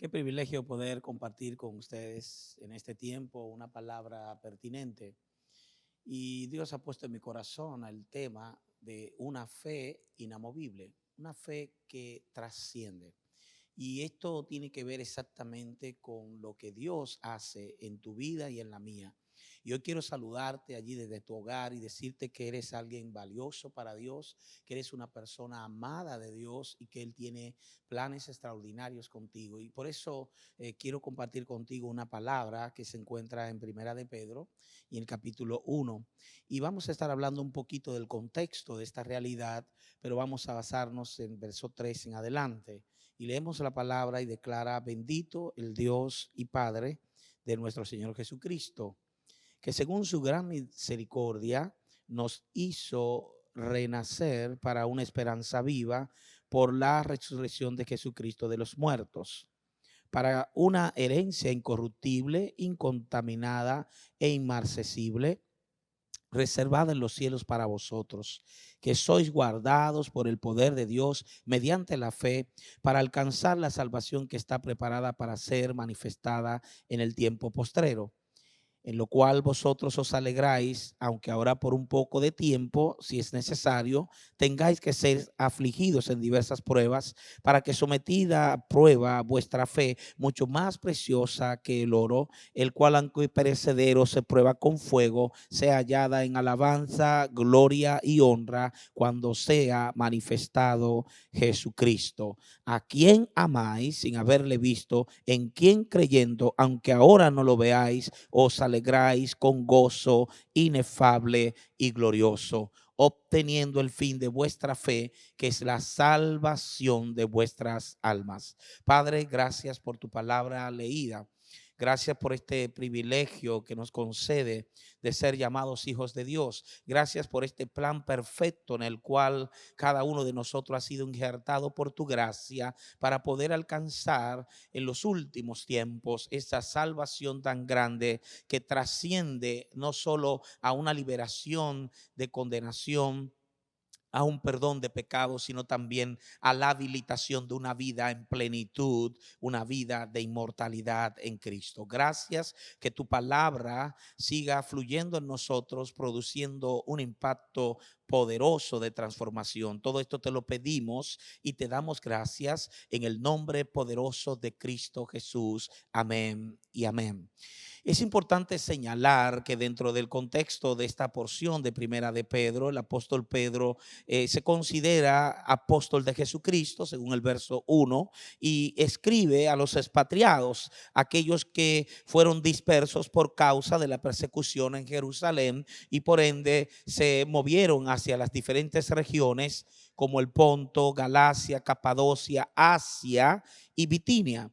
Qué privilegio poder compartir con ustedes en este tiempo una palabra pertinente. Y Dios ha puesto en mi corazón el tema de una fe inamovible, una fe que trasciende. Y esto tiene que ver exactamente con lo que Dios hace en tu vida y en la mía. Y hoy quiero saludarte allí desde tu hogar y decirte que eres alguien valioso para Dios, que eres una persona amada de Dios y que Él tiene planes extraordinarios contigo. Y por eso quiero compartir contigo una palabra que se encuentra en Primera de Pedro y en el capítulo 1. Y vamos a estar hablando un poquito del contexto de esta realidad, pero vamos a basarnos en verso 3 en adelante. Y leemos la palabra y declara: bendito el Dios y Padre de nuestro Señor Jesucristo, que según su gran misericordia nos hizo renacer para una esperanza viva por la resurrección de Jesucristo de los muertos, para una herencia incorruptible, incontaminada e inmarcesible, reservada en los cielos para vosotros, que sois guardados por el poder de Dios mediante la fe, para alcanzar la salvación que está preparada para ser manifestada en el tiempo postrero, en lo cual vosotros os alegráis, aunque ahora por un poco de tiempo, si es necesario, tengáis que ser afligidos en diversas pruebas, para que sometida a prueba vuestra fe, mucho más preciosa que el oro, el cual aunque perecedero se prueba con fuego, sea hallada en alabanza, gloria y honra cuando sea manifestado Jesucristo, a quien amáis sin haberle visto, en quien creyendo, aunque ahora no lo veáis, os alegráis con gozo inefable y glorioso, obteniendo el fin de vuestra fe, que es la salvación de vuestras almas. Padre, gracias por tu palabra leída. Gracias por este privilegio que nos concede de ser llamados hijos de Dios. Gracias por este plan perfecto en el cual cada uno de nosotros ha sido injertado por tu gracia para poder alcanzar en los últimos tiempos esa salvación tan grande que trasciende no solo a una liberación de condenación, a un perdón de pecados, sino también a la habilitación de una vida en plenitud, una vida de inmortalidad en Cristo. Gracias, que tu palabra siga fluyendo en nosotros, produciendo un impacto poderoso de transformación. Todo esto te lo pedimos y te damos gracias en el nombre poderoso de Cristo Jesús. Amén y amén. Es importante señalar que dentro del contexto de esta porción de Primera de Pedro, el apóstol Pedro se considera apóstol de Jesucristo, según el verso 1, y escribe a los expatriados, aquellos que fueron dispersos por causa de la persecución en Jerusalén y por ende se movieron hacia las diferentes regiones como el Ponto, Galacia, Capadocia, Asia y Bitinia.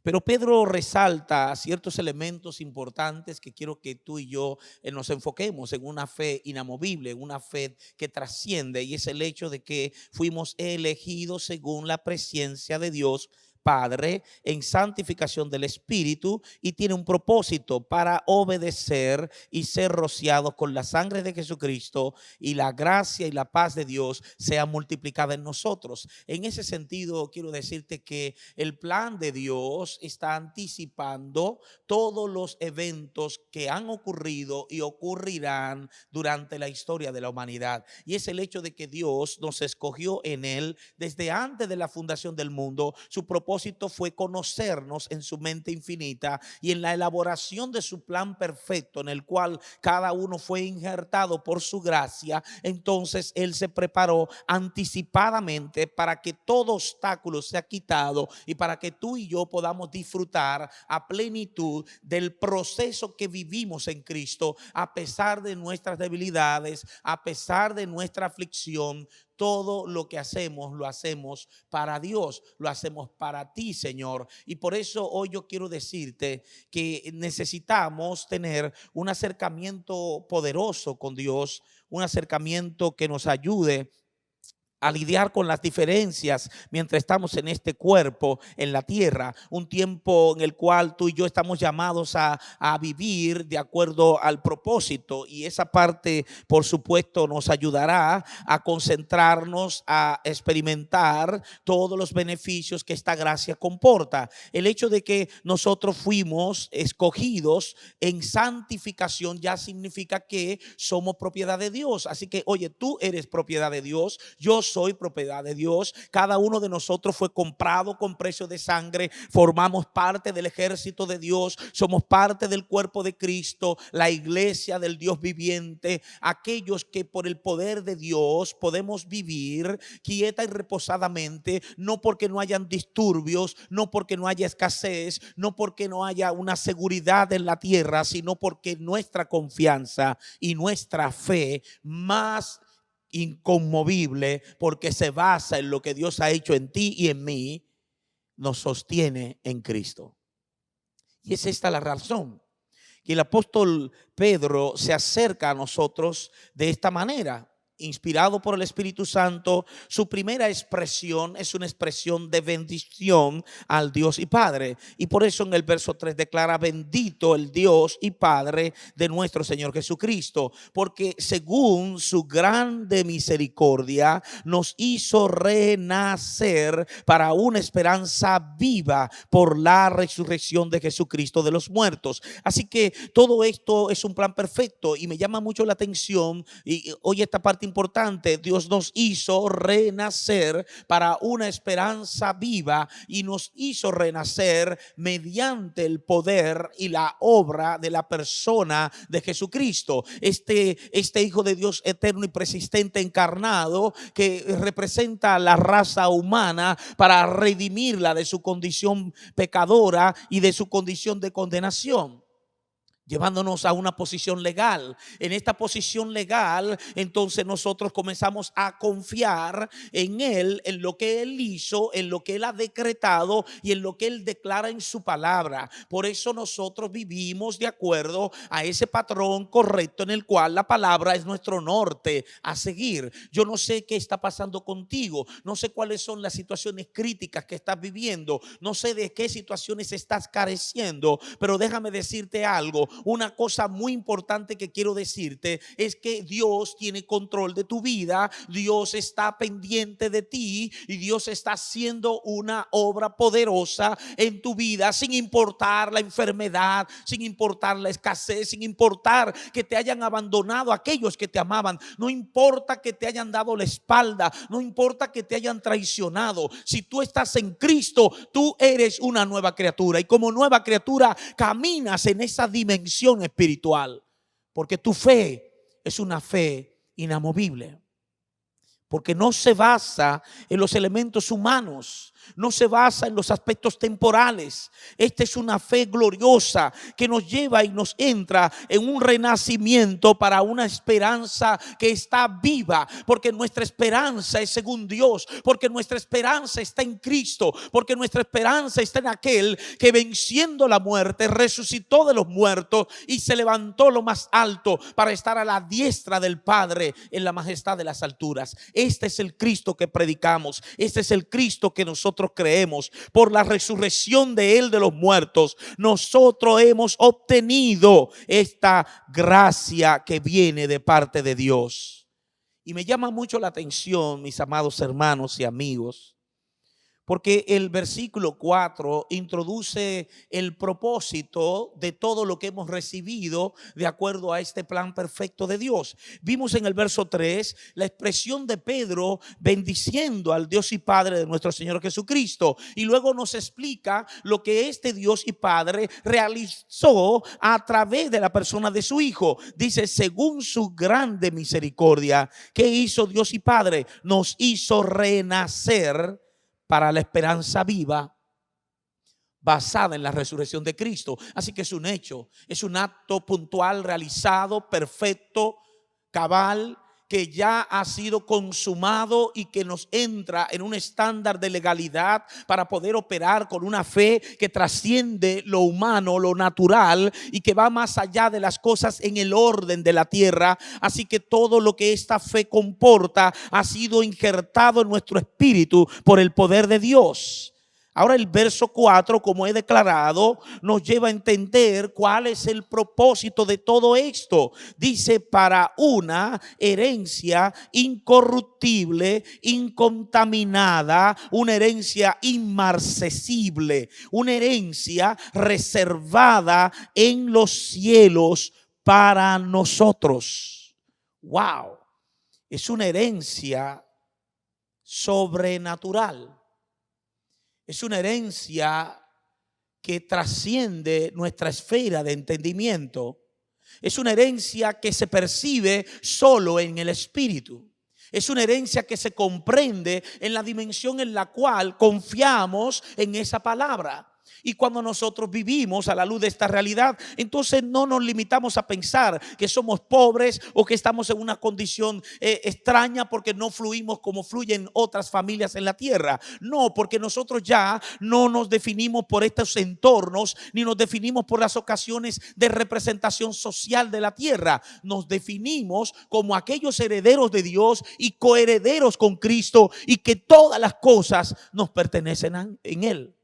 Pero Pedro resalta ciertos elementos importantes que quiero que tú y yo nos enfoquemos en una fe inamovible, en una fe que trasciende, y es el hecho de que fuimos elegidos según la presencia de Dios Padre en santificación del Espíritu, y tiene un propósito para obedecer y ser rociados con la sangre de Jesucristo, y la gracia y la paz de Dios sea multiplicada en nosotros. En ese sentido, quiero decirte que el plan de Dios está anticipando todos los eventos que han ocurrido y ocurrirán durante la historia de la humanidad. Y es el hecho de que Dios nos escogió en Él desde antes de la fundación del mundo. Su propósito fue conocernos en su mente infinita y en la elaboración de su plan perfecto, en el cual cada uno fue injertado por su gracia. Entonces Él se preparó anticipadamente para que todo obstáculo sea quitado y para que tú y yo podamos disfrutar a plenitud del proceso que vivimos en Cristo, a pesar de nuestras debilidades, a pesar de nuestra aflicción. Todo lo que hacemos, lo hacemos para Dios, lo hacemos para ti, Señor. Y por eso hoy yo quiero decirte que necesitamos tener un acercamiento poderoso con Dios, un acercamiento que nos ayude a lidiar con las diferencias mientras estamos en este cuerpo, en la tierra, un tiempo en el cual tú y yo estamos llamados a vivir de acuerdo al propósito, y esa parte por supuesto nos ayudará a concentrarnos, a experimentar todos los beneficios que esta gracia comporta. El hecho de que nosotros fuimos escogidos en santificación ya significa que somos propiedad de Dios. Así que oye, tú eres propiedad de Dios, yo soy propiedad de Dios. Cada uno de nosotros fue comprado con precio de sangre. Formamos parte del ejército de Dios. Somos parte del cuerpo de Cristo, la iglesia del Dios viviente. Aquellos que por el poder de Dios podemos vivir quieta y reposadamente, no porque no hayan disturbios, no porque no haya escasez, no porque no haya una seguridad en la tierra, sino porque nuestra confianza y nuestra fe más inconmovible, porque se basa en lo que Dios ha hecho en ti y en mí, nos sostiene en Cristo. Y es esta la razón que el apóstol Pedro se acerca a nosotros de esta manera. Inspirado por el Espíritu Santo, su primera expresión es una expresión de bendición al Dios y Padre. Y por eso en el verso 3 declara: bendito el Dios y Padre de nuestro Señor Jesucristo, porque según su grande misericordia nos hizo renacer para una esperanza viva por la resurrección de Jesucristo de los muertos. Así que todo esto es un plan perfecto, y me llama mucho la atención. Y hoy esta parte importante: Dios nos hizo renacer para una esperanza viva, y nos hizo renacer mediante el poder y la obra de la persona de Jesucristo, este Hijo de Dios eterno y persistente encarnado, que representa la raza humana para redimirla de su condición pecadora y de su condición de condenación, llevándonos a una posición legal. En esta posición legal, entonces nosotros comenzamos a confiar en Él, en lo que Él hizo, en lo que Él ha decretado y en lo que Él declara en su palabra. Por eso nosotros vivimos de acuerdo a ese patrón correcto en el cual la palabra es nuestro norte a seguir. Yo no sé qué está pasando contigo, no sé cuáles son las situaciones críticas que estás viviendo, no sé de qué situaciones estás careciendo, pero déjame decirte algo. Una cosa muy importante que quiero decirte es que Dios tiene control de tu vida, Dios está pendiente de ti, y Dios está haciendo una obra poderosa en tu vida, sin importar la enfermedad, sin importar la escasez, sin importar que te hayan abandonado aquellos que te amaban, no importa que te hayan dado la espalda, no importa que te hayan traicionado. Si tú estás en Cristo, tú eres una nueva criatura, y como nueva criatura caminas en esa dimensión espiritual, porque tu fe es una fe inamovible, porque no se basa en los elementos humanos, no se basa en los aspectos temporales. Esta es una fe gloriosa que nos lleva y nos entra en un renacimiento para una esperanza que está viva, porque nuestra esperanza es según Dios, porque nuestra esperanza está en Cristo, porque nuestra esperanza está en aquel que, venciendo la muerte, resucitó de los muertos y se levantó lo más alto para estar a la diestra del Padre en la majestad de las alturas. Este es el Cristo que predicamos, este es el Cristo que nosotros creemos. Por la resurrección de Él de los muertos, nosotros hemos obtenido esta gracia que viene de parte de Dios. Y me llama mucho la atención, mis amados hermanos y amigos, porque el versículo 4 introduce el propósito de todo lo que hemos recibido de acuerdo a este plan perfecto de Dios. Vimos en el verso 3 la expresión de Pedro bendiciendo al Dios y Padre de nuestro Señor Jesucristo, y luego nos explica lo que este Dios y Padre realizó a través de la persona de su Hijo. Dice: según su grande misericordia, ¿qué hizo Dios y Padre? Nos hizo renacer para la esperanza viva basada en la resurrección de Cristo. Así que es un hecho, es un acto puntual, realizado, perfecto, cabal, que ya ha sido consumado y que nos entra en un estándar de legalidad para poder operar con una fe que trasciende lo humano, lo natural, y que va más allá de las cosas en el orden de la tierra. Así que todo lo que esta fe comporta ha sido injertado en nuestro espíritu por el poder de Dios. Ahora el verso 4, como he declarado, nos lleva a entender cuál es el propósito de todo esto. Dice, para una herencia incorruptible, incontaminada, una herencia inmarcesible, una herencia reservada en los cielos para nosotros. Wow, es una herencia sobrenatural. Es una herencia que trasciende nuestra esfera de entendimiento. Es una herencia que se percibe solo en el espíritu. Es una herencia que se comprende en la dimensión en la cual confiamos en esa palabra. Y cuando nosotros vivimos a la luz de esta realidad, entonces no nos limitamos a pensar que somos pobres o que estamos en una condición extraña porque no fluimos como fluyen otras familias en la tierra. No, porque nosotros ya no nos definimos por estos entornos, ni nos definimos por las ocasiones de representación social de la tierra. Nos definimos como aquellos herederos de Dios y coherederos con Cristo, y que todas las cosas nos pertenecen en Él.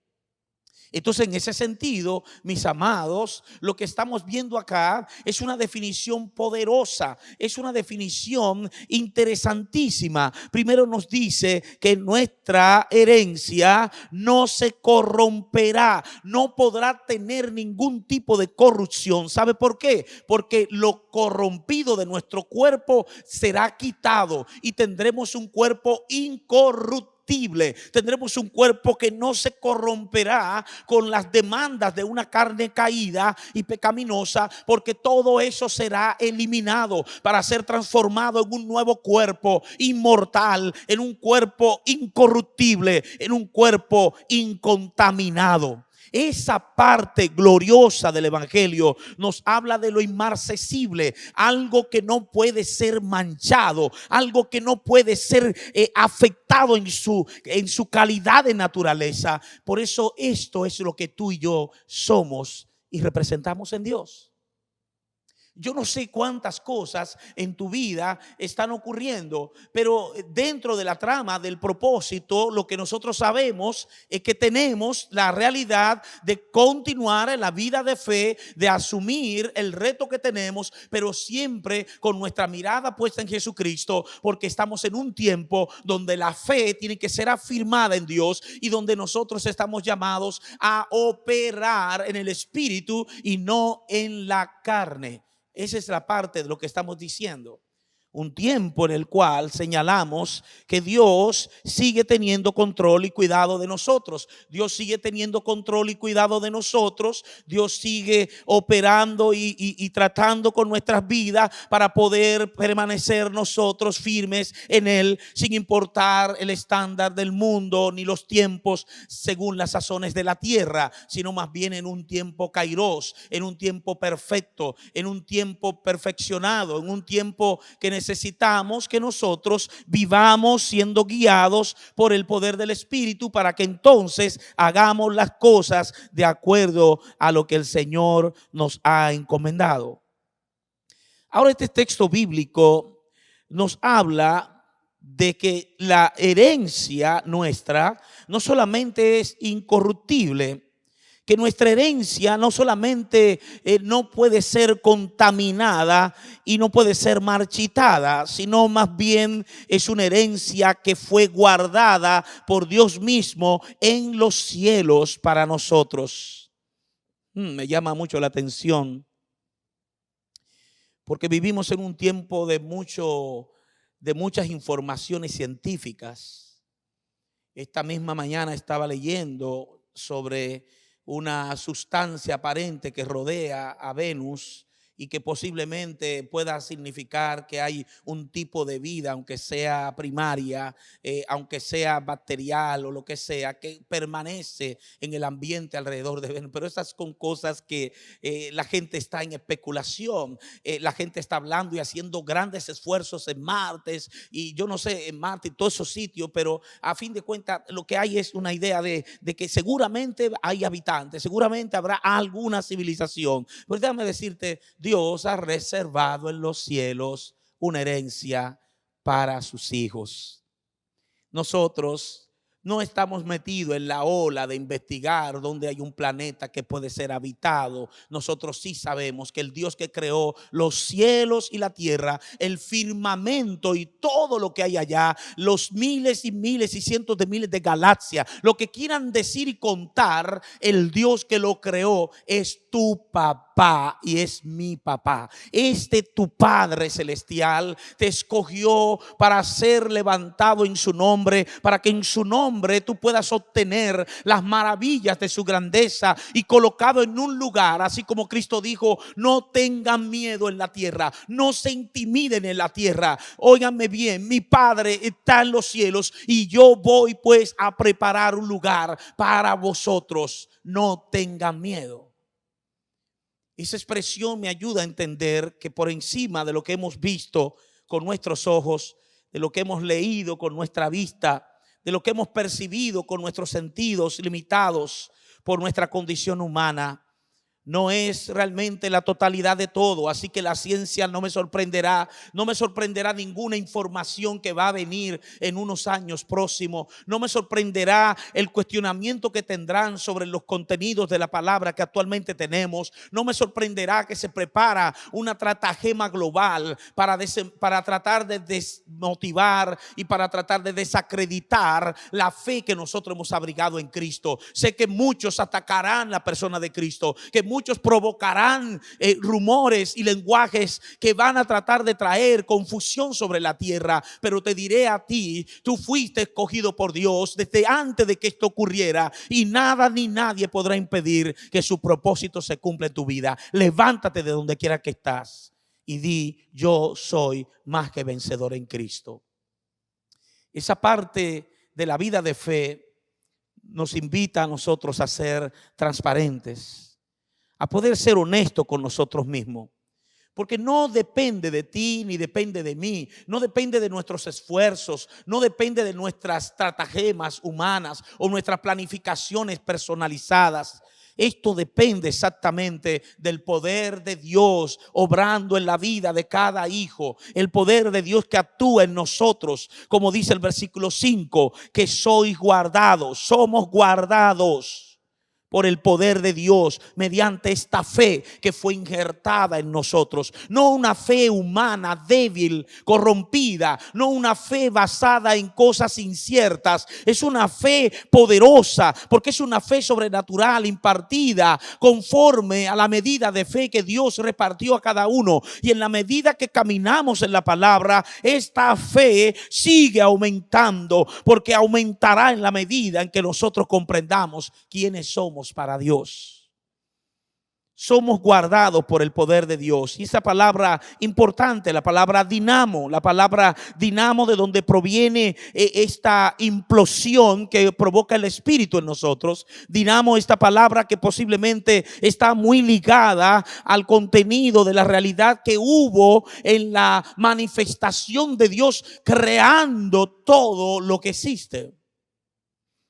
Entonces, en ese sentido, mis amados, lo que estamos viendo acá es una definición poderosa, es una definición interesantísima. Primero nos dice que nuestra herencia no se corromperá, no podrá tener ningún tipo de corrupción. ¿Sabe por qué? Porque lo corrompido de nuestro cuerpo será quitado y tendremos un cuerpo incorruptible. Tendremos un cuerpo que no se corromperá con las demandas de una carne caída y pecaminosa, porque todo eso será eliminado para ser transformado en un nuevo cuerpo inmortal, en un cuerpo incorruptible, en un cuerpo incontaminado. Esa parte gloriosa del evangelio nos habla de lo inmarcesible, algo que no puede ser manchado, algo que no puede ser afectado en su calidad de naturaleza. Por eso esto es lo que tú y yo somos y representamos en Dios. Yo no sé cuántas cosas en tu vida están ocurriendo, pero dentro de la trama del propósito, lo que nosotros sabemos es que tenemos la realidad de continuar en la vida de fe, de asumir el reto que tenemos, pero siempre con nuestra mirada puesta en Jesucristo, porque estamos en un tiempo donde la fe tiene que ser afirmada en Dios y donde nosotros estamos llamados a operar en el espíritu y no en la carne. Esa es la parte de lo que estamos diciendo. Un tiempo en el cual señalamos que Dios sigue teniendo control y cuidado de nosotros. Dios sigue teniendo control y cuidado de nosotros. Dios sigue operando y tratando con nuestras vidas para poder permanecer nosotros firmes en Él, sin importar el estándar del mundo ni los tiempos según las sazones de la tierra, sino más bien en un tiempo kairos, en un tiempo perfecto, en un tiempo perfeccionado, en un tiempo que necesitamos que nosotros vivamos siendo guiados por el poder del Espíritu, para que entonces hagamos las cosas de acuerdo a lo que el Señor nos ha encomendado. Ahora, este texto bíblico nos habla de que la herencia nuestra no solamente es incorruptible, que nuestra herencia no solamente no puede ser contaminada y no puede ser marchitada, sino más bien es una herencia que fue guardada por Dios mismo en los cielos para nosotros. Me llama mucho la atención, porque vivimos en un tiempo de muchas informaciones científicas. Esta misma mañana estaba leyendo sobre una sustancia aparente que rodea a Venus y que posiblemente pueda significar que hay un tipo de vida, aunque sea primaria, aunque sea bacterial o lo que sea, que permanece en el ambiente alrededor de Venus. Pero esas son cosas que la gente está en especulación, la gente está hablando y haciendo grandes esfuerzos en Marte y yo no sé, en Marte y todos esos sitios, pero a fin de cuentas lo que hay es una idea de que seguramente hay habitantes, seguramente habrá alguna civilización. Pero déjame decirte, Dios ha reservado en los cielos una herencia para sus hijos. Nosotros no estamos metidos en la ola de investigar dónde hay un planeta que puede ser habitado. Nosotros sí sabemos que el Dios que creó los cielos y la tierra, el firmamento y todo lo que hay allá, los miles y miles y cientos de miles de galaxias, lo que quieran decir y contar, el Dios que lo creó es tu papá y es mi papá. Tu Padre celestial te escogió para ser levantado en su nombre, para que en su nombre tú puedas obtener las maravillas de su grandeza y colocado en un lugar, así como Cristo dijo: no tengan miedo en la tierra, no se intimiden en la tierra. Óiganme bien, mi Padre está en los cielos y yo voy pues a preparar un lugar para vosotros. No tengan miedo. Esa expresión me ayuda a entender que por encima de lo que hemos visto con nuestros ojos, de lo que hemos leído con nuestra vista, de lo que hemos percibido con nuestros sentidos limitados por nuestra condición humana, no es realmente la totalidad de todo. Así que la ciencia no me sorprenderá ninguna información que va a venir en unos años próximos. No me sorprenderá el cuestionamiento que tendrán sobre los contenidos de la palabra que actualmente tenemos. No me sorprenderá que se prepara una estratagema global para tratar de desmotivar y para tratar de desacreditar la fe que nosotros hemos abrigado en Cristo. Sé que muchos atacarán la persona de Cristo, que muchos provocarán rumores y lenguajes que van a tratar de traer confusión sobre la tierra. Pero te diré a ti: tú fuiste escogido por Dios desde antes de que esto ocurriera, y nada ni nadie podrá impedir que su propósito se cumpla en tu vida. Levántate de donde quiera que estás y di: yo soy más que vencedor en Cristo. Esa parte de la vida de fe nos invita a nosotros a ser transparentes, a poder ser honesto con nosotros mismos, porque no depende de ti ni depende de mí, no depende de nuestros esfuerzos, no depende de nuestras estratagemas humanas o nuestras planificaciones personalizadas. Esto depende exactamente del poder de Dios obrando en la vida de cada hijo, el poder de Dios que actúa en nosotros, como dice el versículo 5, que sois guardados, somos guardados por el poder de Dios mediante esta fe que fue injertada en nosotros. No una fe humana débil, corrompida, no una fe basada en cosas inciertas. Es una fe poderosa, porque es una fe sobrenatural impartida conforme a la medida de fe que Dios repartió a cada uno. Y en la medida que caminamos en la palabra, esta fe sigue aumentando, porque aumentará en la medida en que nosotros comprendamos quiénes somos para Dios. Somos guardados por el poder de Dios. Y esa palabra importante, la palabra dinamo de donde proviene esta implosión que provoca el Espíritu en nosotros. Dinamo, esta palabra que posiblemente está muy ligada al contenido de la realidad que hubo en la manifestación de Dios creando todo lo que existe.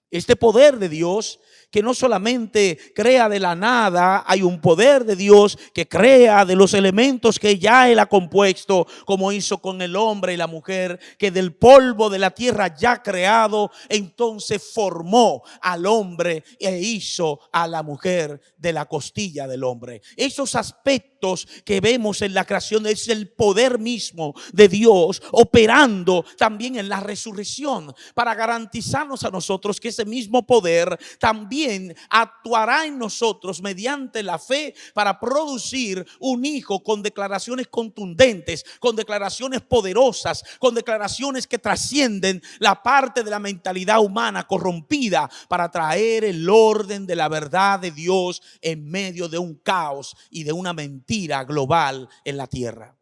Este poder de Dios que no solamente crea de la nada, hay un poder de Dios que crea de los elementos que ya Él ha compuesto, como hizo con el hombre y la mujer, que del polvo de la tierra ya creado, entonces formó al hombre e hizo a la mujer de la costilla del hombre. Esos aspectos que vemos en la creación es el poder mismo de Dios operando también en la resurrección, para garantizarnos a nosotros que ese mismo poder también también actuará en nosotros mediante la fe para producir un hijo con declaraciones contundentes, con declaraciones poderosas, con declaraciones que trascienden la parte de la mentalidad humana corrompida, para traer el orden de la verdad de Dios en medio de un caos y de una mentira global en la tierra.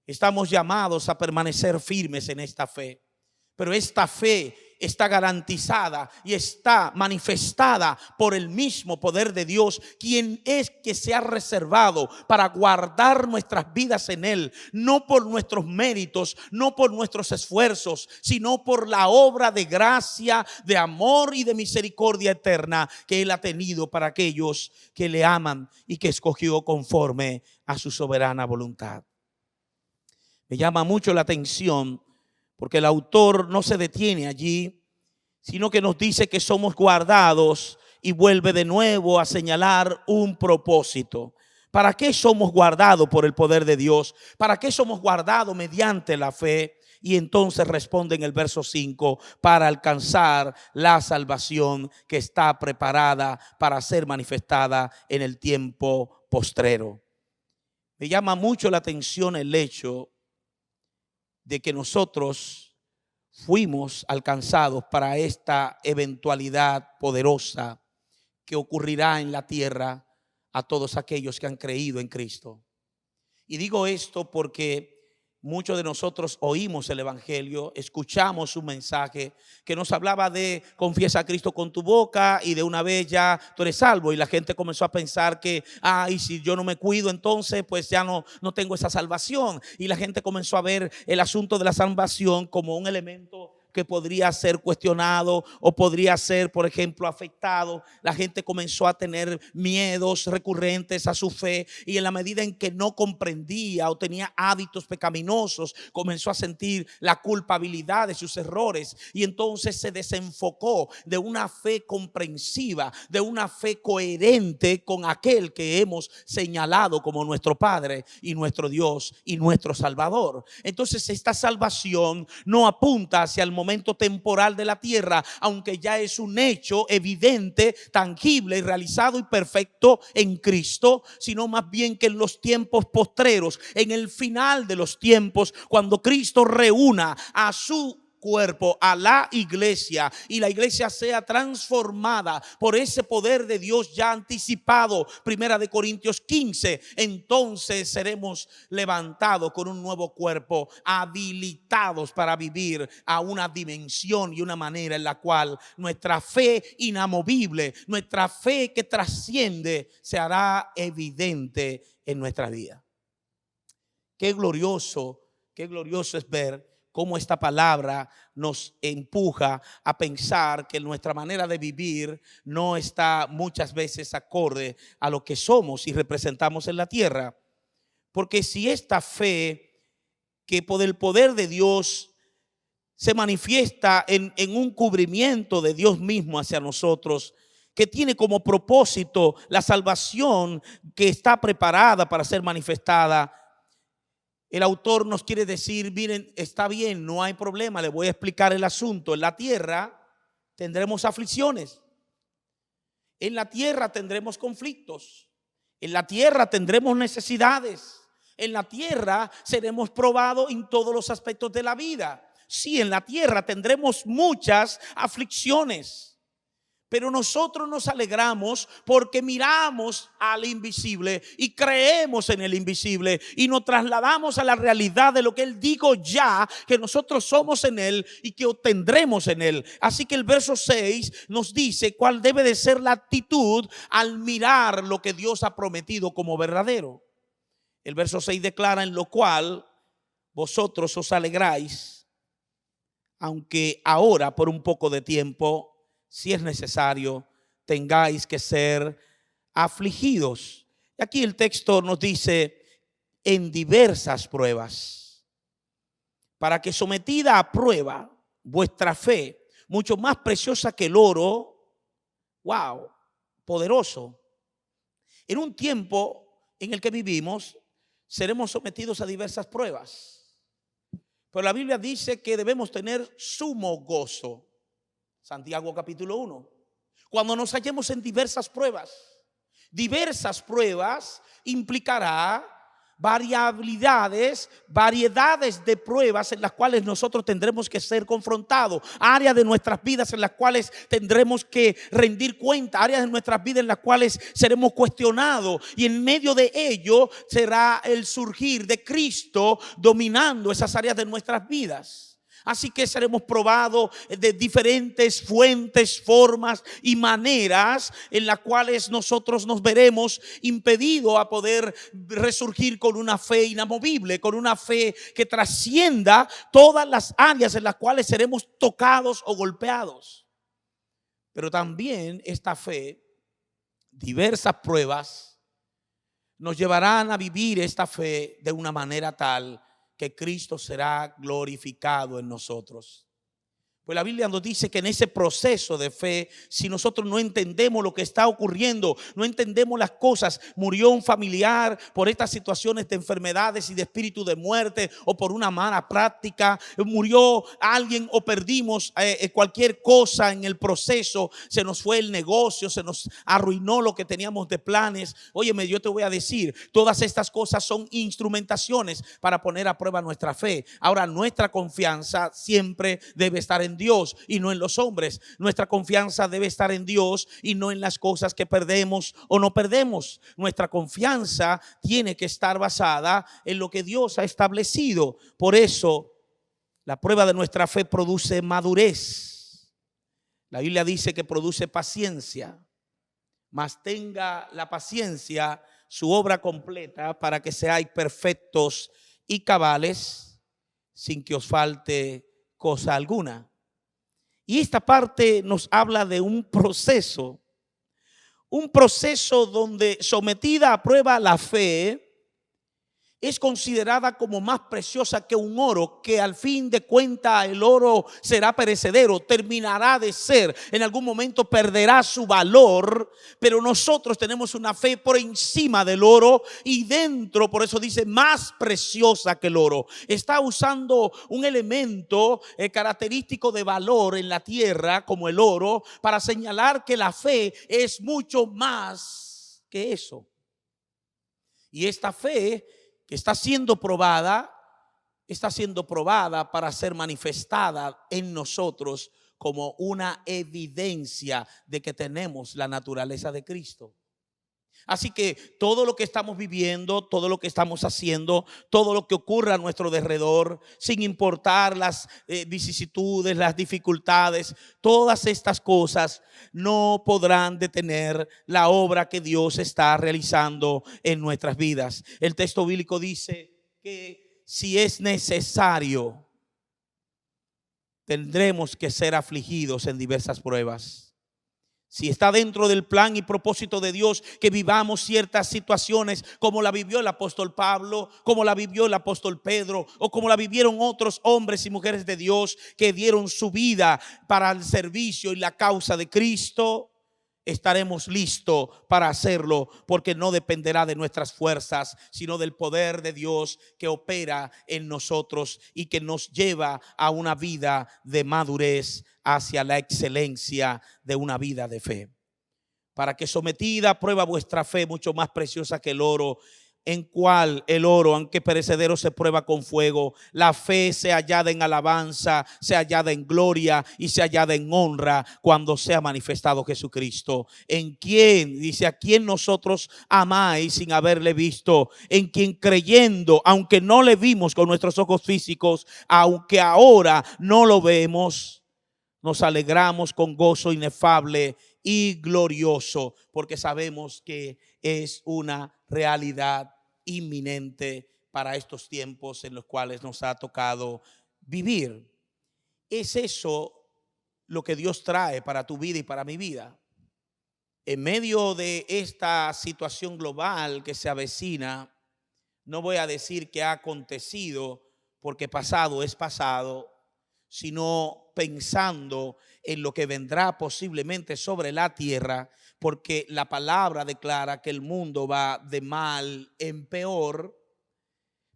Estamos llamados a permanecer firmes en esta fe, pero esta fe está garantizada y está manifestada por el mismo poder de Dios, quien es que se ha reservado para guardar nuestras vidas en Él, no por nuestros méritos, no por nuestros esfuerzos, sino por la obra de gracia, de amor y de misericordia eterna que Él ha tenido para aquellos que le aman y que escogió conforme a su soberana voluntad. Me llama mucho la atención porque el autor no se detiene allí, sino que nos dice que somos guardados y vuelve de nuevo a señalar un propósito. ¿Para qué somos guardados por el poder de Dios? ¿Para qué somos guardados mediante la fe? Y entonces responde en el verso 5, para alcanzar la salvación que está preparada para ser manifestada en el tiempo postrero. Me llama mucho la atención el hecho de que nosotros fuimos alcanzados para esta eventualidad poderosa que ocurrirá en la tierra a todos aquellos que han creído en Cristo. Y digo esto porque muchos de nosotros oímos el evangelio, escuchamos un mensaje que nos hablaba de confiesa a Cristo con tu boca y de una vez ya tú eres salvo, y la gente comenzó a pensar que y si yo no me cuido, entonces pues ya no tengo esa salvación, y la gente comenzó a ver el asunto de la salvación como un elemento que podría ser cuestionado o podría ser, por ejemplo, afectado. La gente comenzó a tener miedos recurrentes a su fe, y en la medida en que no comprendía o tenía hábitos pecaminosos, comenzó a sentir la culpabilidad de sus errores, y entonces se desenfocó de una fe comprensiva, de una fe coherente con aquel que hemos señalado como nuestro Padre y nuestro Dios y nuestro Salvador. Entonces esta salvación no apunta hacia el momento temporal de la tierra, aunque ya es un hecho evidente, tangible y realizado y perfecto en Cristo, sino más bien que en los tiempos postreros, en el final de los tiempos, cuando Cristo reúna a su cuerpo, a la iglesia, y la iglesia sea transformada por ese poder de Dios ya anticipado, Primera de Corintios 15, entonces seremos levantados con un nuevo cuerpo, habilitados para vivir a una dimensión y una manera en la cual nuestra fe inamovible, nuestra fe que trasciende, se hará evidente en nuestra vida. Qué glorioso es ver cómo esta palabra nos empuja a pensar que nuestra manera de vivir no está muchas veces acorde a lo que somos y representamos en la tierra. Porque si esta fe que por el poder de Dios se manifiesta en un cubrimiento de Dios mismo hacia nosotros, que tiene como propósito la salvación que está preparada para ser manifestada, el autor nos quiere decir, miren, está bien, no hay problema, le voy a explicar el asunto. En la tierra tendremos aflicciones, en la tierra tendremos conflictos, en la tierra tendremos necesidades, en la tierra seremos probados en todos los aspectos de la vida. Sí, en la tierra tendremos muchas aflicciones, pero nosotros nos alegramos porque miramos al invisible y creemos en el invisible y nos trasladamos a la realidad de lo que Él dijo ya, que nosotros somos en Él y que obtendremos en Él. Así que el verso 6 nos dice cuál debe de ser la actitud al mirar lo que Dios ha prometido como verdadero. El verso 6 declara: en lo cual vosotros os alegráis, aunque ahora por un poco de tiempo, si es necesario, tengáis que ser afligidos. Y aquí el texto nos dice en diversas pruebas, para que sometida a prueba vuestra fe, mucho más preciosa que el oro, wow, poderoso. En un tiempo en el que vivimos, seremos sometidos a diversas pruebas, pero la Biblia dice que debemos tener sumo gozo. Santiago capítulo 1. cuando nos hallemos en diversas pruebas. Diversas pruebas implicará variabilidades, variedades de pruebas en las cuales nosotros tendremos que ser confrontados, áreas de nuestras vidas en las cuales tendremos que rendir cuenta, áreas de nuestras vidas en las cuales seremos cuestionados, y en medio de ello será el surgir de Cristo dominando esas áreas de nuestras vidas. Así que seremos probados de diferentes fuentes, formas y maneras en las cuales nosotros nos veremos impedidos a poder resurgir con una fe inamovible, con una fe que trascienda todas las áreas en las cuales seremos tocados o golpeados. Pero también esta fe, diversas pruebas, nos llevarán a vivir esta fe de una manera tal que Cristo será glorificado en nosotros. Pues la Biblia nos dice que en ese proceso de fe, si nosotros no entendemos lo que está ocurriendo, no entendemos las cosas, murió un familiar por estas situaciones de enfermedades y de espíritu de muerte, o por una mala práctica, murió alguien o perdimos cualquier cosa en el proceso, se nos fue el negocio, se nos arruinó lo que teníamos de planes. Óyeme, yo te voy a decir, todas estas cosas son instrumentaciones para poner a prueba nuestra fe. Ahora, nuestra confianza siempre debe estar en Dios y no en los hombres. Nuestra confianza debe estar en Dios y no en las cosas que perdemos o no perdemos. Nuestra confianza tiene que estar basada en lo que Dios ha establecido. Por eso, la prueba de nuestra fe produce madurez. La Biblia dice que produce paciencia. Mas tenga la paciencia su obra completa, para que seáis perfectos y cabales, sin que os falte cosa alguna. Y esta parte nos habla de un proceso donde, sometida a prueba, la fe es considerada como más preciosa que un oro, que al fin de cuentas el oro será perecedero, terminará de ser, en algún momento perderá su valor, pero nosotros tenemos una fe por encima del oro y dentro, por eso dice más preciosa que el oro. Está usando un elemento característico de valor en la tierra como el oro, para señalar que la fe es mucho más que eso. Y esta fe que está siendo probada para ser manifestada en nosotros como una evidencia de que tenemos la naturaleza de Cristo. Así que todo lo que estamos viviendo, todo lo que estamos haciendo, todo lo que ocurra a nuestro derredor, sin importar las vicisitudes, las dificultades, todas estas cosas no podrán detener la obra que Dios está realizando en nuestras vidas. El texto bíblico dice que si es necesario, tendremos que ser afligidos en diversas pruebas. Si está dentro del plan y propósito de Dios que vivamos ciertas situaciones como la vivió el apóstol Pablo, como la vivió el apóstol Pedro, o como la vivieron otros hombres y mujeres de Dios que dieron su vida para el servicio y la causa de Cristo, estaremos listos para hacerlo, porque no dependerá de nuestras fuerzas, sino del poder de Dios que opera en nosotros y que nos lleva a una vida de madurez hacia la excelencia de una vida de fe. Para que sometida a prueba vuestra fe, mucho más preciosa que el oro, en cual el oro, aunque perecedero, se prueba con fuego, la fe se hallada en alabanza, se hallada en gloria y se hallada en honra cuando sea manifestado Jesucristo. En quien, dice, a quien nosotros amáis sin haberle visto, en quien creyendo, aunque no le vimos con nuestros ojos físicos, aunque ahora no lo vemos, nos alegramos con gozo inefable y glorioso, porque sabemos que es una realidad inminente para estos tiempos en los cuales nos ha tocado vivir. Es eso lo que Dios trae para tu vida y para mi vida. En medio de esta situación global que se avecina, no voy a decir que ha acontecido, porque pasado es pasado, sino pensando en lo que vendrá posiblemente sobre la tierra, porque la palabra declara que el mundo va de mal en peor.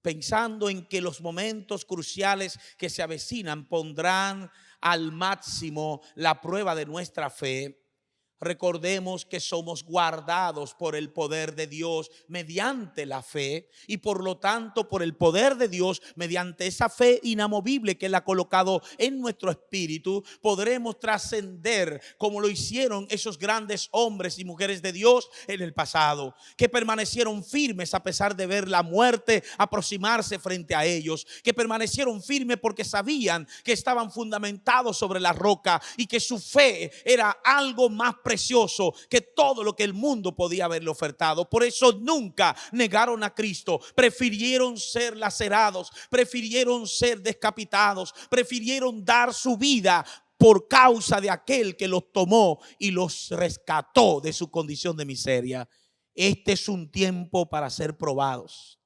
Pensando en que los momentos cruciales que se avecinan pondrán al máximo la prueba de nuestra fe, Recordemos que somos guardados por el poder de Dios mediante la fe, y por lo tanto por el poder de Dios, mediante esa fe inamovible que Él ha colocado en nuestro espíritu, podremos trascender como lo hicieron esos grandes hombres y mujeres de Dios en el pasado, que permanecieron firmes a pesar de ver la muerte aproximarse frente a ellos, que permanecieron firmes porque sabían que estaban fundamentados sobre la roca y que su fe era algo más precioso que todo lo que el mundo podía haberle ofertado. Por eso nunca negaron a Cristo, prefirieron ser lacerados, prefirieron ser decapitados, prefirieron dar su vida por causa de aquel que los tomó y los rescató de su condición de miseria. Este es un tiempo para ser probados.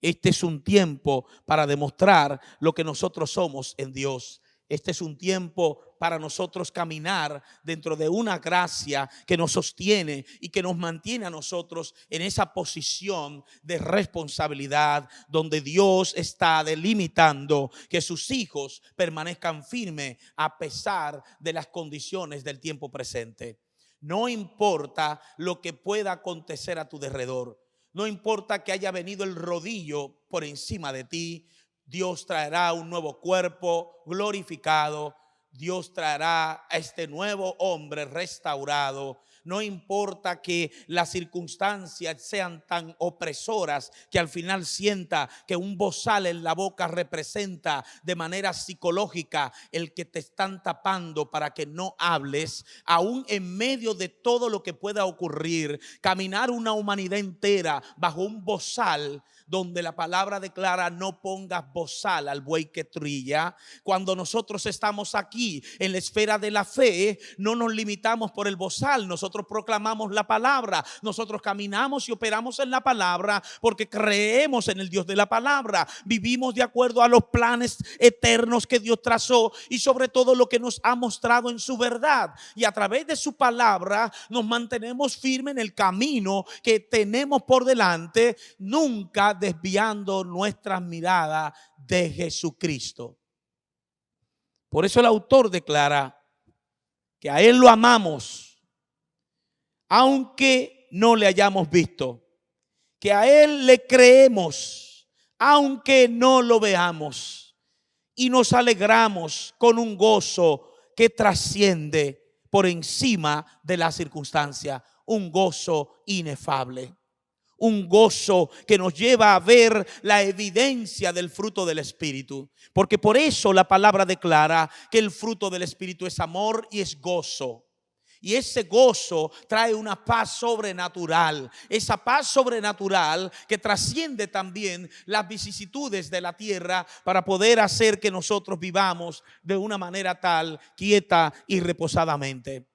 Este es un tiempo para demostrar lo que nosotros somos en Dios. Este es un tiempo para nosotros caminar dentro de una gracia que nos sostiene y que nos mantiene a nosotros en esa posición de responsabilidad, donde Dios está delimitando que sus hijos permanezcan firmes a pesar de las condiciones del tiempo presente. No importa lo que pueda acontecer a tu derredor. No importa que haya venido el rodillo por encima de ti. Dios traerá un nuevo cuerpo glorificado. Dios traerá a este nuevo hombre restaurado. No importa que las circunstancias sean tan opresoras que al final sienta que un bozal en la boca representa de manera psicológica el que te están tapando para que no hables. Aún en medio de todo lo que pueda ocurrir, caminar una humanidad entera bajo un bozal donde la palabra declara: no pongas bozal al buey que trilla. Cuando nosotros estamos aquí en la esfera de la fe, no nos limitamos por el bozal. Nosotros proclamamos la palabra, nosotros caminamos y operamos en la palabra porque creemos en el Dios de la palabra. Vivimos de acuerdo a los planes eternos que Dios trazó y sobre todo lo que nos ha mostrado en su verdad, y a través de su palabra nos mantenemos firmes en el camino que tenemos por delante, nunca desviando nuestras miradas de Jesucristo. Por eso el autor declara que a Él lo amamos, aunque no le hayamos visto, que a Él le creemos, aunque no lo veamos, y nos alegramos con un gozo que trasciende por encima de la circunstancia, un gozo inefable. Un gozo que nos lleva a ver la evidencia del fruto del Espíritu. Porque por eso la palabra declara que el fruto del Espíritu es amor y es gozo. Y ese gozo trae una paz sobrenatural. Esa paz sobrenatural que trasciende también las vicisitudes de la tierra para poder hacer que nosotros vivamos de una manera tal, quieta y reposadamente.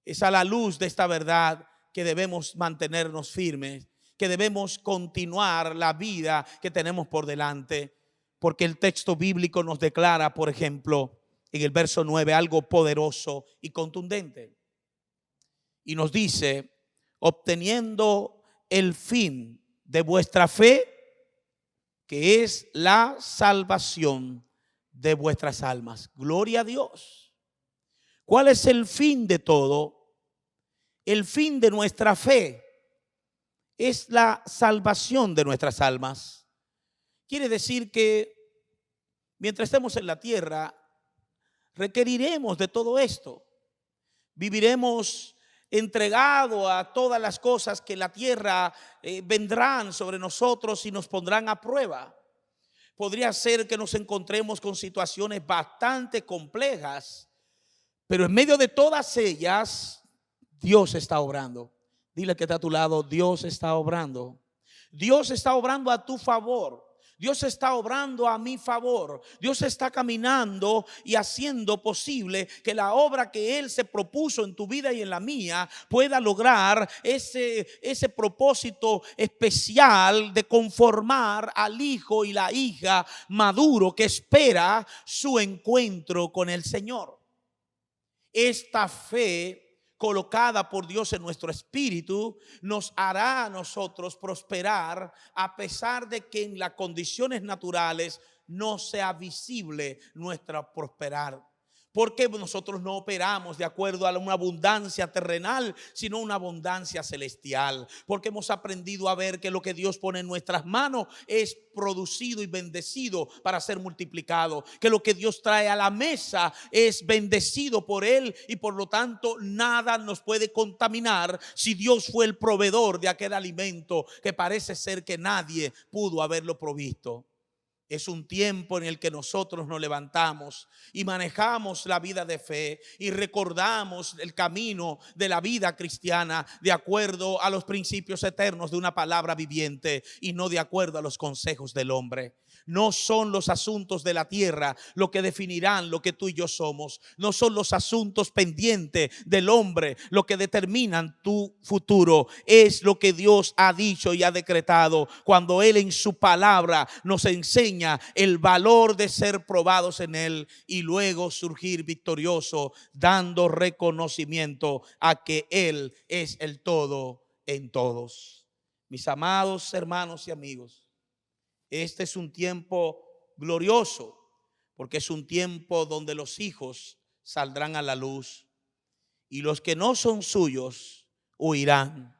Es a la luz de esta verdad que debemos mantenernos firmes, que debemos continuar la vida que tenemos por delante, porque el texto bíblico nos declara, por ejemplo, en el verso 9, algo poderoso y contundente. Y nos dice: obteniendo el fin de vuestra fe, que es la salvación de vuestras almas. Gloria a Dios. ¿Cuál es el fin de todo? El fin de nuestra fe es la salvación de nuestras almas. Quiere decir que mientras estemos en la tierra, requeriremos de todo esto. Viviremos entregados a todas las cosas que la tierra vendrán sobre nosotros y nos pondrán a prueba. Podría ser que nos encontremos con situaciones bastante complejas, pero en medio de todas ellas, Dios está obrando. Dile que está a tu lado: Dios está obrando. Dios está obrando a tu favor. Dios está obrando a mi favor. Dios está caminando y haciendo posible que la obra que Él se propuso en tu vida y en la mía pueda lograr ese propósito especial de conformar al hijo y la hija maduro que espera su encuentro con el Señor. Esta fe colocada por Dios en nuestro espíritu nos hará a nosotros prosperar a pesar de que en las condiciones naturales no sea visible nuestra prosperar. Porque nosotros no operamos de acuerdo a una abundancia terrenal, sino una abundancia celestial. Porque hemos aprendido a ver que lo que Dios pone en nuestras manos es producido y bendecido para ser multiplicado. Que lo que Dios trae a la mesa es bendecido por Él y por lo tanto nada nos puede contaminar si Dios fue el proveedor de aquel alimento que parece ser que nadie pudo haberlo provisto. Es un tiempo en el que nosotros nos levantamos y manejamos la vida de fe y recordamos el camino de la vida cristiana de acuerdo a los principios eternos de una palabra viviente y no de acuerdo a los consejos del hombre. No son los asuntos de la tierra lo que definirán lo que tú y yo somos. No son los asuntos pendientes del hombre lo que determinan tu futuro. Es lo que Dios ha dicho y ha decretado cuando Él en su palabra nos enseña el valor de ser probados en Él y luego surgir victorioso, dando reconocimiento a que Él es el todo en todos. Mis amados hermanos y amigos, este es un tiempo glorioso porque es un tiempo donde los hijos saldrán a la luz y los que no son suyos huirán.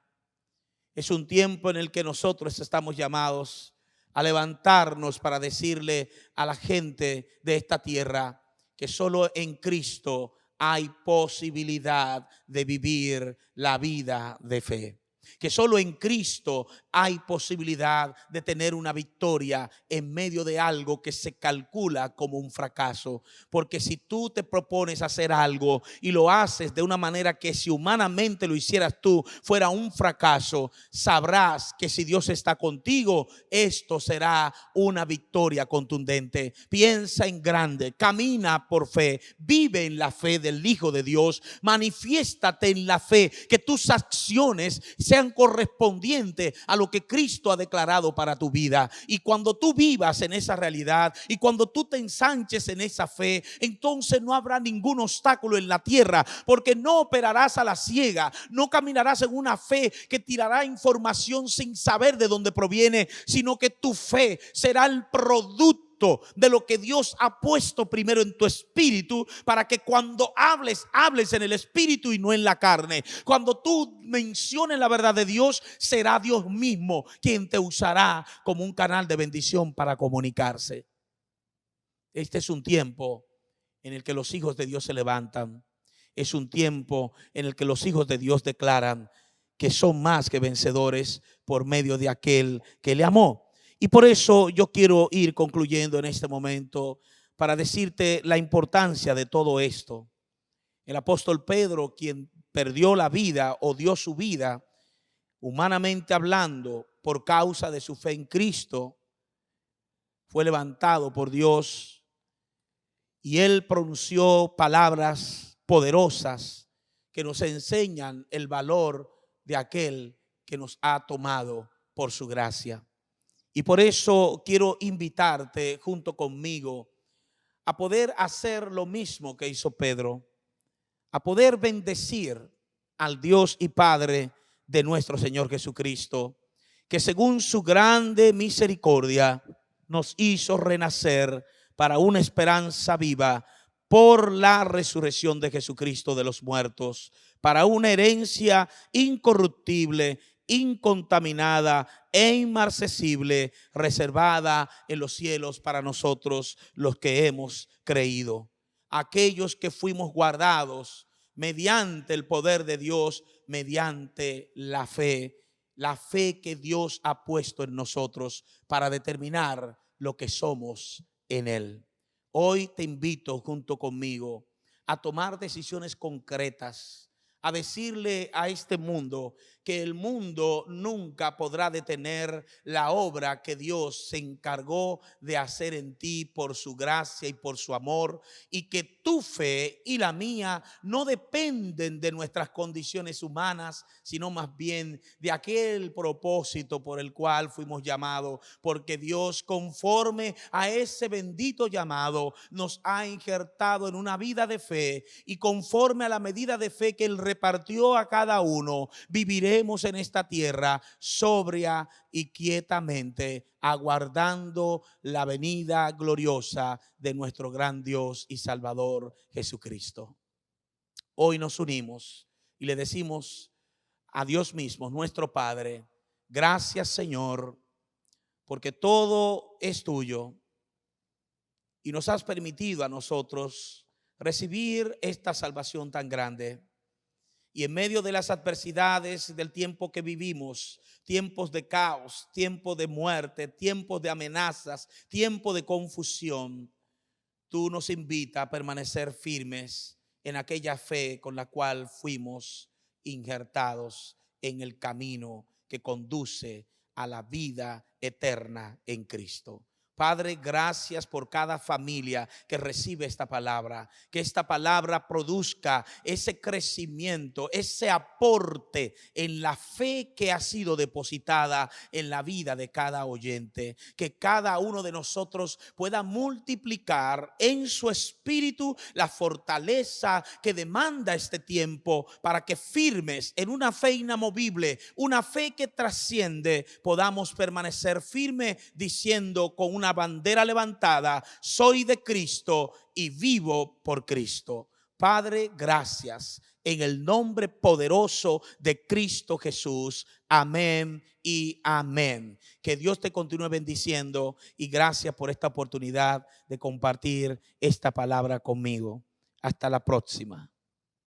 Es un tiempo en el que nosotros estamos llamados a levantarnos para decirle a la gente de esta tierra que solo en Cristo hay posibilidad de vivir la vida de fe. Que solo en Cristo hay posibilidad de tener una victoria en medio de algo que se calcula como un fracaso. Porque si tú te propones hacer algo y lo haces de una manera que si humanamente lo hicieras tú fuera un fracaso, sabrás que si Dios está contigo, esto será una victoria contundente. Piensa en grande, camina por fe, vive en la fe del Hijo de Dios, manifiéstate en la fe, que tus acciones sean correspondientes a lo que Cristo ha declarado para tu vida. Y cuando tú vivas en esa realidad y cuando tú te ensanches en esa fe, entonces no habrá ningún obstáculo en la tierra, porque no operarás a la ciega, no caminarás en una fe que tirará información sin saber de dónde proviene, sino que tu fe será el producto de lo que Dios ha puesto primero en tu espíritu, para que cuando hables en el espíritu y no en la carne. Cuando tú menciones la verdad de Dios, será Dios mismo quien te usará como un canal de bendición para comunicarse. Este es un tiempo en el que los hijos de Dios se levantan. Es un tiempo en el que los hijos de Dios declaran que son más que vencedores por medio de aquel que le amó. Y por eso yo quiero ir concluyendo en este momento para decirte la importancia de todo esto. El apóstol Pedro, quien perdió la vida o dio su vida, humanamente hablando, por causa de su fe en Cristo, fue levantado por Dios y él pronunció palabras poderosas que nos enseñan el valor de aquel que nos ha tomado por su gracia. Y por eso quiero invitarte junto conmigo a poder hacer lo mismo que hizo Pedro, a poder bendecir al Dios y Padre de nuestro Señor Jesucristo, que según su grande misericordia nos hizo renacer para una esperanza viva por la resurrección de Jesucristo de los muertos, para una herencia incorruptible, incontaminada e inmarcesible, reservada en los cielos para nosotros los que hemos creído. Aquellos que fuimos guardados mediante el poder de Dios, mediante la fe que Dios ha puesto en nosotros para determinar lo que somos en Él. Hoy te invito junto conmigo a tomar decisiones concretas, a decirle a este mundo que el mundo nunca podrá detener la obra que Dios se encargó de hacer en ti por su gracia y por su amor, y que tu fe y la mía no dependen de nuestras condiciones humanas, sino más bien de aquel propósito por el cual fuimos llamados, porque Dios, conforme a ese bendito llamado, nos ha injertado en una vida de fe, y conforme a la medida de fe que Él repartió a cada uno, viviremos en esta tierra sobria y quietamente, aguardando la venida gloriosa de nuestro gran Dios y Salvador Jesucristo. Hoy nos unimos y le decimos a Dios mismo, nuestro Padre: gracias, Señor, porque todo es tuyo y nos has permitido a nosotros recibir esta salvación tan grande. Y en medio de las adversidades del tiempo que vivimos, tiempos de caos, tiempos de muerte, tiempos de amenazas, tiempos de confusión, tú nos invitas a permanecer firmes en aquella fe con la cual fuimos injertados en el camino que conduce a la vida eterna en Cristo. Padre, gracias por cada familia que recibe esta palabra, que esta palabra produzca ese crecimiento, ese aporte en la fe que ha sido depositada en la vida de cada oyente, que cada uno de nosotros pueda multiplicar en su espíritu la fortaleza que demanda este tiempo, para que firmes en una fe inamovible, una fe que trasciende, podamos permanecer firme diciendo con una bandera levantada: soy de Cristo y vivo por Cristo. Padre, gracias en el nombre poderoso de Cristo Jesús. Amén y amén. Que Dios te continúe bendiciendo y gracias por esta oportunidad de compartir esta palabra conmigo. Hasta la próxima.